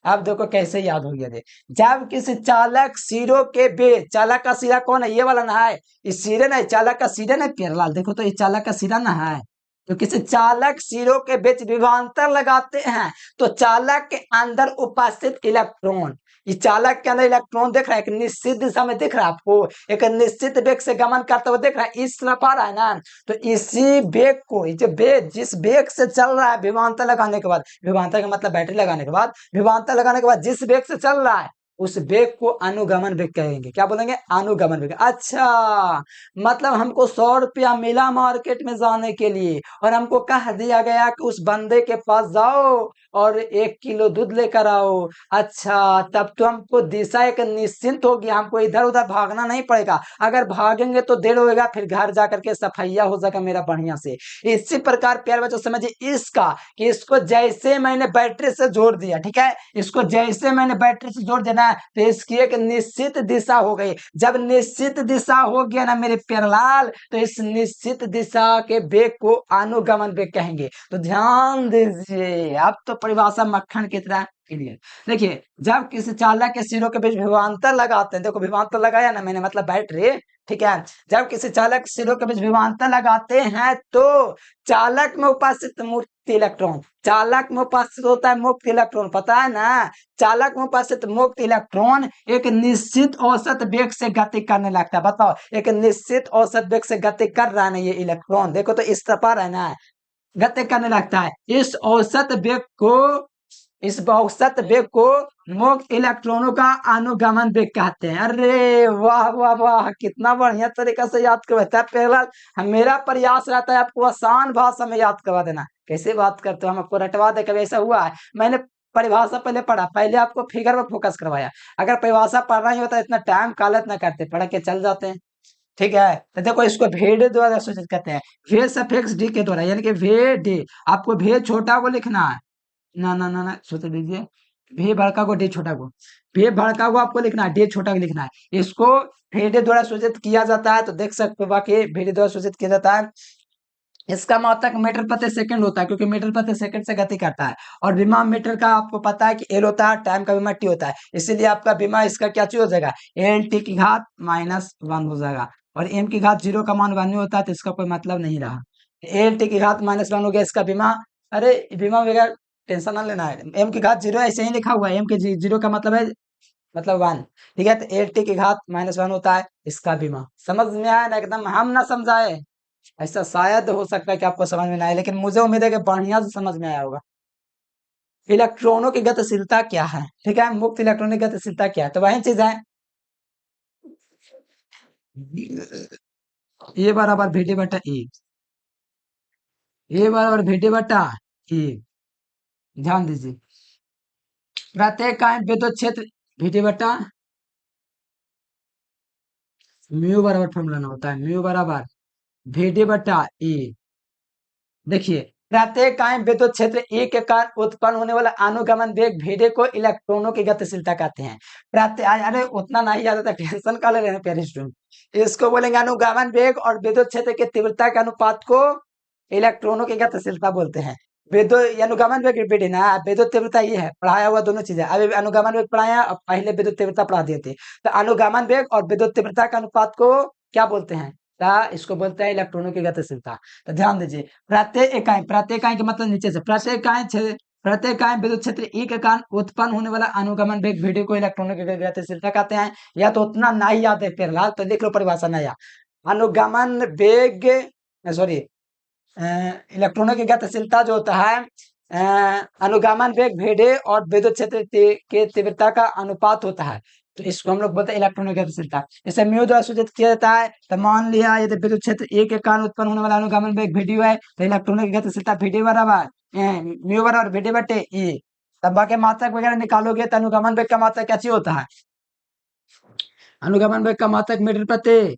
अब देखो कैसे याद हो गया। दे जब किसी चालक सिरों के बीच, चालक का सिरा कौन है, ये वाला ना है, इस सिरे नहीं, चालक का सिरा नहीं प्यारलाल, देखो तो ये चालक का सिरा ना है। तो किसी चालक सिरों के बीच विभवांतर लगाते हैं, तो चालक के अंदर उपस्थित इलेक्ट्रॉन, ये चालक के अंदर इलेक्ट्रॉन दिख रहा है, एक निश्चित दिशा में दिख रहा है आपको, एक निश्चित वेग से गमन करते हुए दिख रहा है, इस तरफ आ रहा है ना। तो इसी वेग को, जो वेग जिस वेग से चल रहा है विभवांतर लगाने के बाद, विभवांतर का मतलब बैटरी लगाने के बाद, विभवांतर लगाने के बाद जिस वेग से चल रहा है, उस वेग को अनुगमन वेग कहेंगे। क्या बोलेंगे? अनुगमन वेग। अच्छा, मतलब हमको 100 रुपया मिला मार्केट में जाने के लिए, और हमको कह दिया गया कि उस बंदे के पास जाओ और 1 किलो दूध लेकर आओ। अच्छा, तब तो हमको दिशा एक निश्चिंत होगी, हमको इधर उधर भागना नहीं पड़ेगा। अगर भागेंगे तो देर होगा, फिर घर जाकर के सफैया हो जाएगा मेरा बढ़िया से। इसी प्रकार प्यारे बच्चों समझिए इसका, कि इसको जैसे मैंने बैटरी से जोड़ दिया, ठीक है, इसको जैसे मैंने बैटरी से जोड़ देना, तो इसकी एक निश्चित दिशा हो गई। जब निश्चित दिशा हो गया ना मेरे प्यारलाल, तो इस निश्चित दिशा के वेग को अनुगमन वेग कहेंगे। तो ध्यान दीजिए, अब तो परिभाषा मक्खन की तरह क्लियर। देखिए, जब किसी चालक के सिरों के बीच विभवांतर लगाते हैं, देखो विभवांतर लगाया ना मैंने, मतलब बैटरी, ठीक है। जब किसी चालक सिरों के बीच विभवांतर लगाते हैं, तो चालक में उपस्थित मुक्त इलेक्ट्रॉन, चालक में उपस्थित होता है मुक्त इलेक्ट्रॉन, पता है ना। चालक में उपस्थित मुक्त इलेक्ट्रॉन एक निश्चित औसत वेग से गति करने लगता है। बताओ, एक निश्चित औसत वेग से गति कर रहा है ना ये इलेक्ट्रॉन, देखो तो इस तरफ आ रहा है ना, गति करने लगता है। इस औसत वेग को मुक्त इलेक्ट्रॉनों का अनुगमन वेग कहते हैं। अरे वाह वाह वाह, कितना बढ़िया तरीका से याद करवाता है पहला। मेरा प्रयास रहता है आपको आसान भाषा में याद करवा देना। कैसे बात करते हो, हम आपको रटवा दे, कभी ऐसा हुआ है? मैंने परिभाषा पहले पढ़ा, पहले आपको फिगर पर फोकस करवाया। अगर परिभाषा पढ़ना ही होता इतना टाइम कालत ना करते, पढ़ के चल जाते हैं। ठीक है, तो देखो इसको भेड़ द्वारा सूचित करते हैं, भेड़ सफिक्स डी के द्वारा, यानी कि भेड़ डी। आपको भेड़ छोटा को लिखना है, ना ना ना ना सोच लीजिए, भे बड़का को डी छोटा को, भे बड़का को आपको लिखना है, डी छोटा को लिखना है। इसको भेड़े द्वारा सूचित किया जाता है, तो देख सकते हो बाकी भेड़े द्वारा सूचित किया जाता है। इसका मात्रक मीटर प्रति सेकंड होता है, क्योंकि मीटर प्रति सेकंड से गति करता है। और विमा मीटर का आपको पता है कि एल होता है, टाइम का विमा टी होता है, इसीलिए आपका विमा इसका क्या चीज हो जाएगा, एल टी की घात -1 हो जाएगा। और एम की घात 0 का मान 1 होता है, तो इसका कोई मतलब नहीं रहा। एल टी की घात -1 हो गया इसका विमा। अरे विमा वगैरह टेंशन ना लेना है, एम की घात 0 ऐसे ही लिखा हुआ है, एम के 0 का मतलब है, मतलब 1। ठीक है, तो एल टी की घात -1 होता है इसका बीमा। समझ में आया ना? एकदम हम ना समझाए, ऐसा शायद हो सकता है कि आपको समझ में ना आए, लेकिन मुझे उम्मीद है कि बढ़िया से समझ में आया होगा। इलेक्ट्रॉनों की गतिशीलता क्या है, ठीक है, मुक्त इलेक्ट्रॉनिक गतिशीलता क्या है, तो वही चीज है, ए बराबर वीडी बटा ई, ए बराबर वीडी बटा ई। ध्यान दीजिए, प्रत्येक आयन विद्युत क्षेत्र वीडी बटा म्यू बराबर फॉर्मूला ना होता है, म्यू बराबर वीडी बटा ई। देखिए, प्रत्येक आयन विद्युत क्षेत्र E के कारण उत्पन्न होने वाला अनुगमन वेग भीड़े को इलेक्ट्रॉनों की गतिशीलता कहते हैं। अरे उतना नहीं याद था, टेंशन का ले रहे हैं प्यारे स्टूडेंट। इसको बोलेंगे अनुगमन वेग, और विद्युत क्षेत्र की तीव्रता के अनुपात को इलेक्ट्रॉनों की गतिशीलता बोलते हैं। विद्युत अनुगमन वेग विधि ना, विद्युत तीव्रता ये है, पढ़ाया हुआ दोनों चीजें। अभी अनुगमन वेग पढ़ाया और पहले विद्युत तीव्रता पढ़ा दिए थे। तो अनुगमन वेग और विद्युत तीव्रता के अनुपात को क्या बोलते हैं? इसको बोलते हैं इलेक्ट्रॉनों की गतिशीलता। तो ध्यान दीजिए, प्रत्येक इकाई के मतलब नीचे से, प्रत्येक इकाई विद्युत क्षेत्र E के कारण उत्पन्न होने वाला अनुगमन वेग वीडियो को इलेक्ट्रॉनों की गतिशीलता कहते हैं। या तो उतना नहीं याद है फिलहाल, तो देख लो परिभाषा नया, अनुगमन वेग, सॉरी, इलेक्ट्रॉनों की गतिशीलता जो होता है, अनुगमन वेग भेड़े और विद्युत क्षेत्र के तीव्रता का अनुपात होता है। तो इसको हम लोग बोलते हैं इलेक्ट्रॉनिक गतिशीलता। जैसे म्यू द्वारा सूचित किया जाता है, तो मान लिया यदि विद्युत क्षेत्र ए के कारण उत्पन्न होने वाला अनुगमन वेग वीडियो है, तो इलेक्ट्रॉनिक गतिशीलता वीडी बराबर म्यू बराबर वीडी बटे ई। तब बाकी मात्रक वगैरह निकालोगे तो अनुगमन वेग का मात्रक क्या चाहिए होता है? अनुगमन वेग का मात्रक मीटर प्रति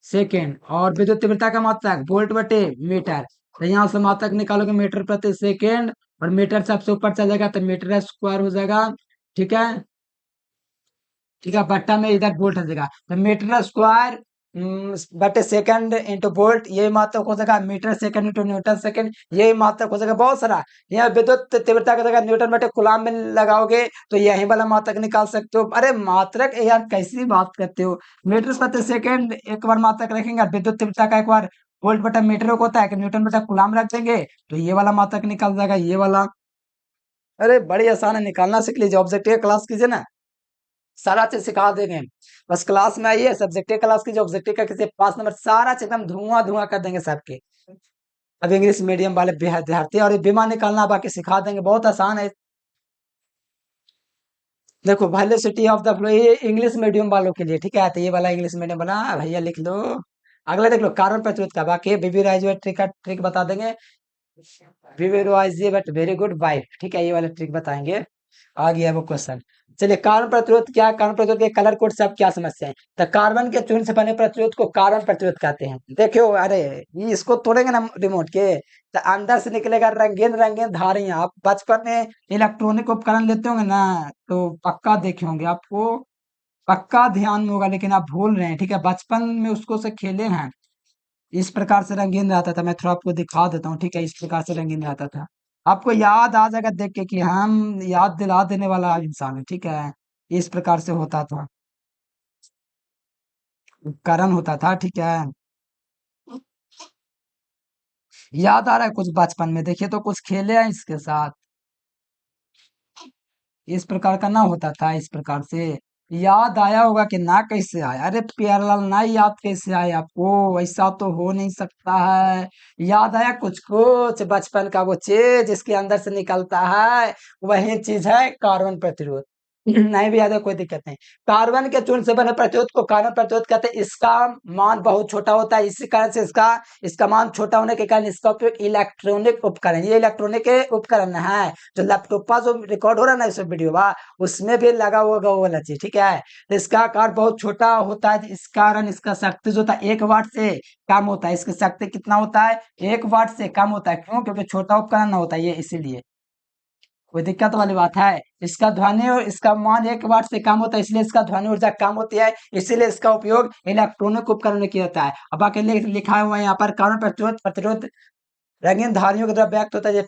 सेकेंड, और विद्युत तीव्रता का मात्रक वोल्ट बटे मीटर। तो यहाँ से मात्रक निकालोगे मीटर प्रति सेकेंड, और मीटर सबसे ऊपर चल जाएगा तो मीटर स्क्वायर हो जाएगा। ठीक है, ठीक है, बट्टा में इधर वोल्ट आ जाएगा तो मीटर स्क्वायर बटे सेकंड इंटू वोल्ट, यही मात्रक हो जाएगा। Metre second into newton second, यही मात्रक हो जाएगा। बहुत सारा यहाँ विद्युत तीव्रता का जगह न्यूटन बटे कूलम में लगाओगे तो यही वाला मात्रक निकाल सकते हो। अरे मात्रक यार कैसी बात करते हो? मीटर प्रति सेकंड एक बार मात्रक रखेंगे, और विद्युत तीव्रता का एक बार वोल्ट बटा मीटर को होता है कि न्यूटन बटा कूलम रख देंगे तो ये वाला मात्रक निकल जाएगा, ये वाला। अरे बड़ी आसान है, निकालना सीख लीजिए। ऑब्जेक्टिव क्लास कीजिए ना, सारा चीज सिखा देंगे। बस क्लास में आइए, सब्जेक्टिव क्लास की जो ऑब्जेक्टिव का किसी 5 नंबर सारा चीज एकदम धुआं धुआं कर देंगे सबके। अब इंग्लिश मीडियम वाले विद्यार्थी और ये बीमा निकालना बाकी सिखा देंगे, बहुत आसान है। देखो वेलोसिटी ऑफ द फ्लो, ये इंग्लिश मीडियम वालों के लिए, ठीक है? तो ये वाला इंग्लिश मीडियम वाला भैया लिख लो। अगला देख लो, कार्बन प्रतिरोध का बाकी बीबी राइज ट्रिक का ट्रिक बता देंगे। बीबी राइज बट वेरी गुड वाइफ, ठीक है, ये वाला ट्रिक बताएंगे। आ गया वो क्वेश्चन। चलिए, कार्बन प्रतिरोध क्या है? कार्बन प्रतिरोध के कलर कोड से अब क्या समस्या है? तो कार्बन के चूर्ण से बने प्रतिरोध को कार्बन प्रतिरोध कहते हैं। देखियो, अरे ये इसको तोड़ेंगे ना रिमोट के, तो अंदर से निकलेगा रंगीन रंगीन धारियां। आप बचपन में इलेक्ट्रॉनिक उपकरण लेते होंगे ना, तो पक्का देखे होंगे, आपको पक्का ध्यान में होगा, लेकिन आप भूल रहे हैं। ठीक है, बचपन में उसको से खेले हैं। इस प्रकार से रंगीन रहता था, मैं थोड़ा आपको दिखा देता हूँ। ठीक है, इस प्रकार से रंगीन रहता था। आपको याद आ जाएगा देख के कि हम याद दिला देने वाला इंसान है। ठीक है, इस प्रकार से होता था, उपकरण होता था। ठीक है, याद आ रहा है कुछ बचपन में देखिए तो कुछ खेले हैं इसके साथ। इस प्रकार का ना होता था, इस प्रकार से याद आया होगा कि ना, कैसे आया? अरे प्यारलाल, ना याद कैसे आया आपको? ऐसा तो हो नहीं सकता है। याद आया कुछ कुछ बचपन का वो चीज जिसके अंदर से निकलता है, वही चीज है कार्बन प्रतिरोध। नहीं भी याद है, कोई दिक्कत नहीं। कार्बन के चूर्ण से बने प्रतिरोध को कार्बन प्रतिरोध कहते हैं। इसका मान बहुत छोटा होता है, इसी कारण से इसका मान छोटा होने के कारण इसका उपयोग इलेक्ट्रॉनिक उपकरण, ये इलेक्ट्रॉनिक के उपकरण है। जो लैपटॉप पर जो रिकॉर्ड हो रहा है ना, इस वीडियो बा, उसमें भी लगा होगा वो वाला चीज। ठीक है, तो इसका आकार बहुत छोटा होता है, इस कारण इसका शक्ति जो होता है 1 वाट से कम होता है। इसकी शक्ति कितना होता है? 1 वाट से कम होता है। क्यों? क्योंकि छोटा उपकरण ना होता है ये, इसीलिए। कोई दिक्कत वाली बात है? इसका ध्वनि और इसका मान 1 वाट से कम होता है, इसलिए इसका ध्वनि ऊर्जा कम होती है, इसीलिए इसका उपयोग इलेक्ट्रॉनिक उपकरण में किया जाता है। अब आके लिखा हुआ है यहाँ पर, कार्बन प्रतिरोध प्रतिरोध रंगीन धारियों के द्वारा व्यक्त होता है। ये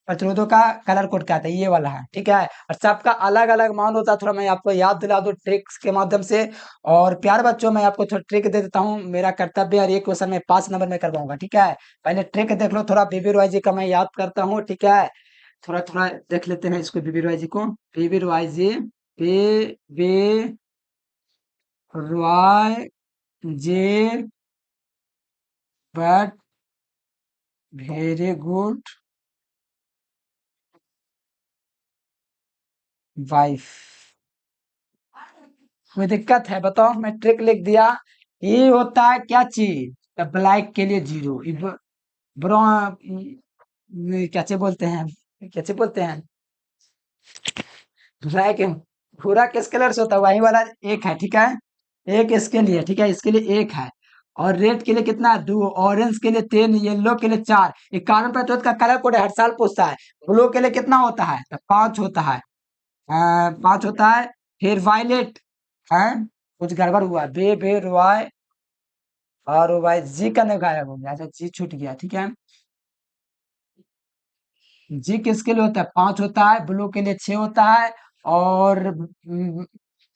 प्रतिरोधों का कलर कोड कहते हैं, ये वाला है। ठीक है, और सबका अलग अलग मान होता है। थोड़ा मैं आपको याद दिला दूं ट्रिक्स के माध्यम से। और प्यारे बच्चों, मैं आपको थोड़ा ट्रिक दे देता हूँ, मेरा कर्तव्य है, और ये क्वेश्चन मैं 5 नंबर में करवाऊंगा। ठीक है, पहले ट्रिक देख लो थोड़ा, बीबी रॉय जी का मैं याद करता हूँ। ठीक है, थोड़ा थोड़ा देख लेते हैं इसको, बीबी रॉय जी को। B B Roy G, B Roy G but very good wife. कोई दिक्कत है बताओ? मैं ट्रिक लिख दिया। ये होता है क्या चीज? ब्लैक के लिए 0, ब्राउन कैसे बोलते हैं, कैसे बोलते हैं? ब्लैक, भूरा किस कलर से होता है? वही वाला एक है। ठीक है, एक इसके लिए, ठीक है, इसके लिए एक है। और रेड के लिए कितना? 2, ऑरेंज के लिए 3, येलो के लिए 4। ये कार्बन प्रतिरोध का कलर कोड हर साल पूछता है। ब्लू के लिए कितना होता है? तो 5 होता है। 5 होता है। फिर वायलेट है, कुछ गड़बड़ हुआ, बे रॉय और वाई जी का नहीं, गायब हो गया। अच्छा, जी छूट गया। ठीक है, जी किसके लिए होता है? 5 होता है। ब्लू के लिए 6 होता है। और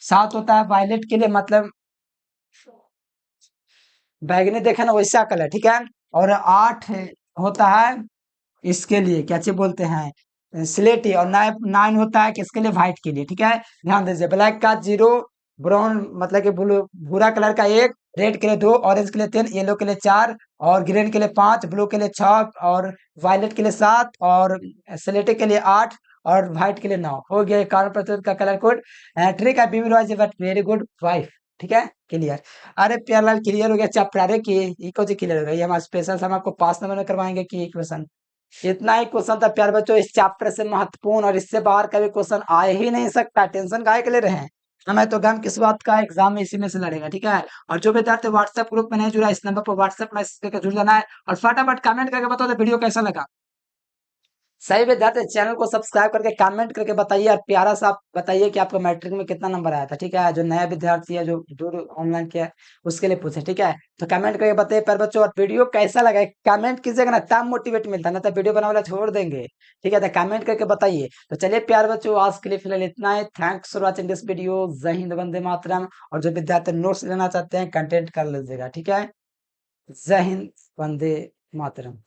7 होता है वायलेट के लिए, मतलब बैगनी देखा ना, वैसा कलर। ठीक है, और 8 होता है इसके लिए, क्या चीज बोलते हैं, स्लेटी। और 9 होता है किसके लिए? व्हाइट के लिए। ठीक है, ध्यान दीजिए, ब्लैक का 0, ब्राउन मतलब कि ब्लू भूरा कलर का 1, रेड के लिए 2, ऑरेंज के लिए 3, येलो के लिए 4, और ग्रीन के लिए 5, ब्लू के लिए 6, और वायलेट के लिए 7, और स्लेटी के लिए 8, और व्हाइट के लिए 9। हो गया कार्बन प्रतिरोध का कलर कोड। ट्रिक है B B Roy but very good wife. ठीक है, क्लियर? अरे प्यारलाल, क्लियर हो गया चैप्टर? अरे की इको जी क्लियर हो गया, ये हमारा स्पेशल, हम आपको 5 नंबर में करवाएंगे कि क्वेश्चन। इतना ही क्वेश्चन था प्यारे बच्चों इस चैप्टर से महत्वपूर्ण, और इससे बाहर का भी क्वेश्चन आ ही नहीं सकता। टेंशन काहे के ले रहे हैं? हमें तो गम किस बात का, एग्जाम इसी में से लड़ेगा, ठीक है। और जो विद्यार्थी व्हाट्सएप ग्रुप में नहीं जुड़ा, इस नंबर पर व्हाट्सएप मैसेज करके जुड़ जाना है, और फटाफट कमेंट करके बताओ तो वीडियो कैसा लगा। सही विद्यार्थी चैनल को सब्सक्राइब करके कमेंट करके बताइए, और प्यारा सा आप बताइए कि आपको मैट्रिक में कितना नंबर आया था, ठीक है। जो नया विद्यार्थी है, जो जो ऑनलाइन किया है, उसके लिए पूछे, ठीक है। तो कमेंट करके बताइए पर बच्चों, और वीडियो कैसा लगा कमेंट कीजिएगा ना, तब मोटिवेट मिलता है, ना तो वीडियो बनाने वाला छोड़ देंगे, ठीक है। तो कमेंट करके बताइए। तो चलिए प्यार बच्चों, आज के लिए फिलहाल इतना ही। Thanks for watching this video. जय हिंद, वंदे मातरम। और जो विद्यार्थी नोट्स लेना चाहते हैं कंटेंट कर लीजिएगा, ठीक है। जय हिंद, वंदे मातरम।